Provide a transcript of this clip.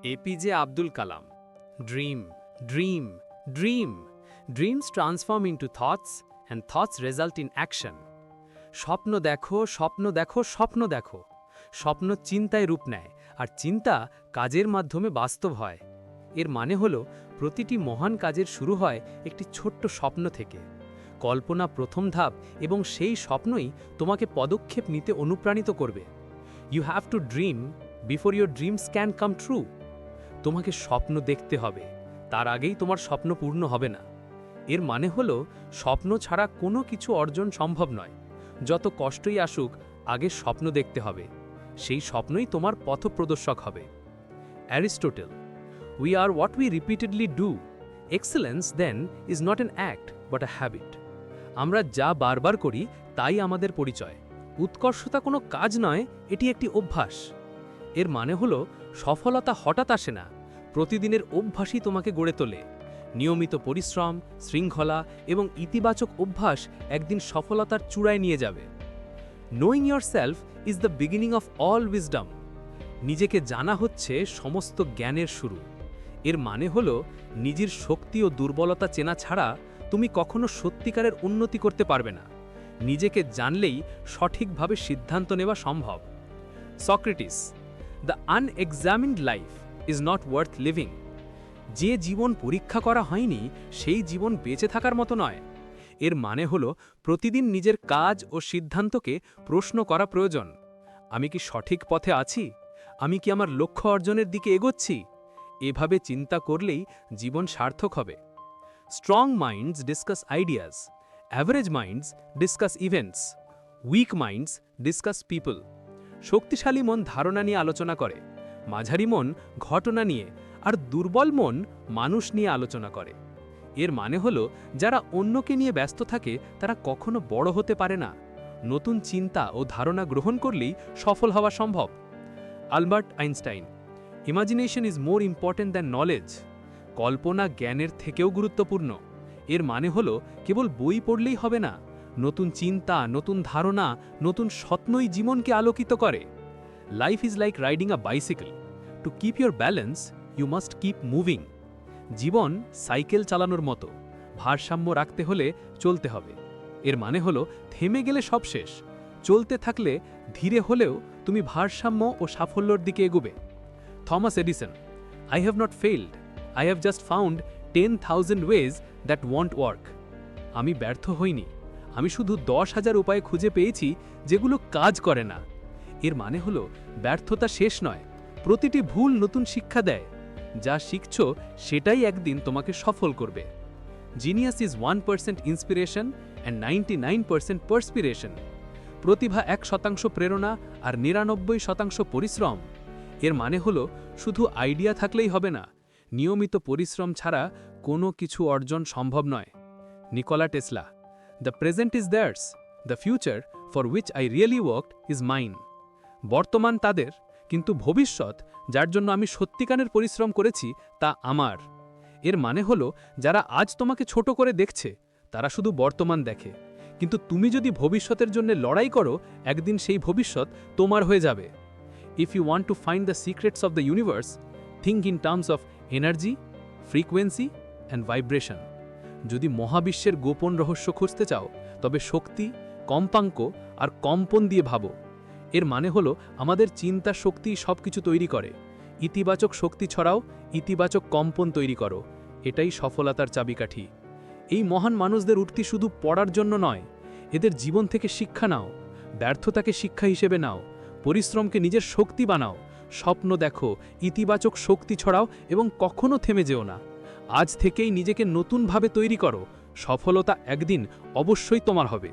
APJ Abdul Kalam. Dream, dream, dream. Dreams transform into thoughts and thoughts result in action. স্বপ্ন দেখো, স্বপ্ন দেখো, স্বপ্ন দেখো। স্বপ্ন চিন্তায় রূপ নেয় আর চিন্তা কাজের মাধ্যমে বাস্তব হয়। এর মানে হলো প্রতিটি মহান কাজের শুরু হয় একটি ছোট্ট স্বপ্ন থেকে। কল্পনা প্রথম ধাপ এবং সেই স্বপ্নই তোমাকে পদক্ষেপ নিতে অনুপ্রাণিত করবে। You have to dream before your dreams can come true. তোমাকে স্বপ্ন দেখতে হবে, তার আগেই তোমার স্বপ্ন পূর্ণ হবে না। এর মানে হলো স্বপ্ন ছাড়া কোনো কিছু অর্জন সম্ভব নয়। যত কষ্টই আসুক, আগে স্বপ্ন দেখতে হবে। সেই স্বপ্নই তোমার পথপ্রদর্শক হবে। Aristotle, we are what we repeatedly do. Excellence then is not an act but a habit. আমরা যা বারবার করি তাই আমাদের পরিচয়। উৎকর্ষতা কোনো কাজ নয়, এটি একটি অভ্যাস। এর মানে হলো সফলতা হঠাৎ আসে না, প্রতিদিনের অভ্যাসই তোমাকে গড়ে তোলে। নিয়মিত পরিশ্রম, শৃঙ্খলা এবং ইতিবাচক অভ্যাস একদিন সফলতার চূড়ায় নিয়ে যাবে। Knowing yourself is the beginning of all wisdom. নিজেকে জানা হচ্ছে সমস্ত জ্ঞানের শুরু। এর মানে হলো নিজের শক্তি ও দুর্বলতা চেনা ছাড়া তুমি কখনো সত্যিকারের উন্নতি করতে পারবে না। নিজেকে জানলেই সঠিকভাবে সিদ্ধান্ত নেওয়া সম্ভব। Socrates, the unexamined life is not worth living. যে জীবন পরীক্ষা করা হয়নি সেই জীবন বেঁচে থাকার মতো নয়। এর মানে হলো প্রতিদিন নিজের কাজ ও সিদ্ধান্তকে প্রশ্ন করা প্রয়োজন। আমি কি সঠিক পথে আছি? আমি কি আমার লক্ষ্য অর্জনের দিকে এগোচ্ছি? এভাবে চিন্তা করলেই জীবন সার্থক হবে। Strong minds discuss ideas, average minds discuss events, weak minds discuss people. শক্তিশালী মন ধারণা নিয়ে আলোচনা করে, মাঝারি মন ঘটনা নিয়ে, আর দুর্বল মন মানুষ নিয়ে আলোচনা করে। এর মানে হলো যারা অন্যকে নিয়ে ব্যস্ত থাকে তারা কখনো বড় হতে পারে না। নতুন চিন্তা ও ধারণা গ্রহণ করলেই সফল হওয়া সম্ভব। Albert Einstein, imagination is more important than knowledge. কল্পনা জ্ঞানের থেকেও গুরুত্বপূর্ণ। এর মানে হলো কেবল বই পড়লেই হবে না, নতুন চিন্তা, নতুন ধারণা, নতুন স্বপ্নই জীবনকে আলোকিত করে। Life is like riding a bicycle. To keep your balance you must keep moving. জীবন সাইকেল চালানোর মতো, ভারসাম্য রাখতে হলে চলতে হবে। এর মানে হলো থেমে গেলে সব শেষ। চলতে থাকলে ধীরে হলেও তুমি ভারসাম্য ও সাফল্যর দিকে এগোবে। Thomas Edison, I have not failed, I have just found 10,000 ways that won't work. আমি ব্যর্থ হইনি, আমি শুধু 10,000 উপায় খুঁজে পেয়েছি যেগুলো কাজ করে না। এর মানে হলো ব্যর্থতা শেষ নয়, প্রতিটি ভুল নতুন শিক্ষা দেয়। যা শিখছ সেটাই একদিন তোমাকে সফল করবে। Genius is 1% inspiration and 99% পারস্পিরেশন। প্রতিভা 1% প্রেরণা আর 99% পরিশ্রম। এর মানে হলো শুধু আইডিয়া থাকলেই হবে না, নিয়মিত পরিশ্রম ছাড়া কোনো কিছু অর্জন সম্ভব নয়। Nikola Tesla, the present is theirs, the future for which I really worked is mine. বর্তমান তাদের, কিন্তু ভবিষ্যৎ যার জন্য আমি সত্যিকারের পরিশ্রম করেছি তা আমার। এর মানে হলো যারা আজ তোমাকে ছোট করে দেখছে তারা শুধু বর্তমান দেখে, কিন্তু তুমি যদি ভবিষ্যতের জন্য লড়াই করো একদিন সেই ভবিষ্যৎ তোমার হয়ে যাবে। If you want to find the secrets of the universe, think in terms of energy, frequency and vibration. যদি মহাবিশ্বের গোপন রহস্য খুঁজতে চাও তবে শক্তি, কম্পাঙ্ক আর কম্পন দিয়ে ভাবো। এর মানে হলো আমাদের চিন্তা শক্তি সবকিছু তৈরি করে। ইতিবাচক শক্তি ছড়াও, ইতিবাচক কম্পন তৈরি করো। এটাই সফলতার চাবিকাঠি। এই মহান মানুষদের উঠতি শুধু পড়ার জন্য নয়, এদের জীবন থেকে শিক্ষা নাও। ব্যর্থতাকে শিক্ষা হিসেবে নাও, পরিশ্রমকে নিজের শক্তি বানাও। স্বপ্ন দেখো, ইতিবাচক শক্তি ছড়াও এবং কখনো থেমে যেও না। আজ থেকেই নিজেকে নতুনভাবে তৈরি করো। সফলতা একদিন অবশ্যই তোমার হবে।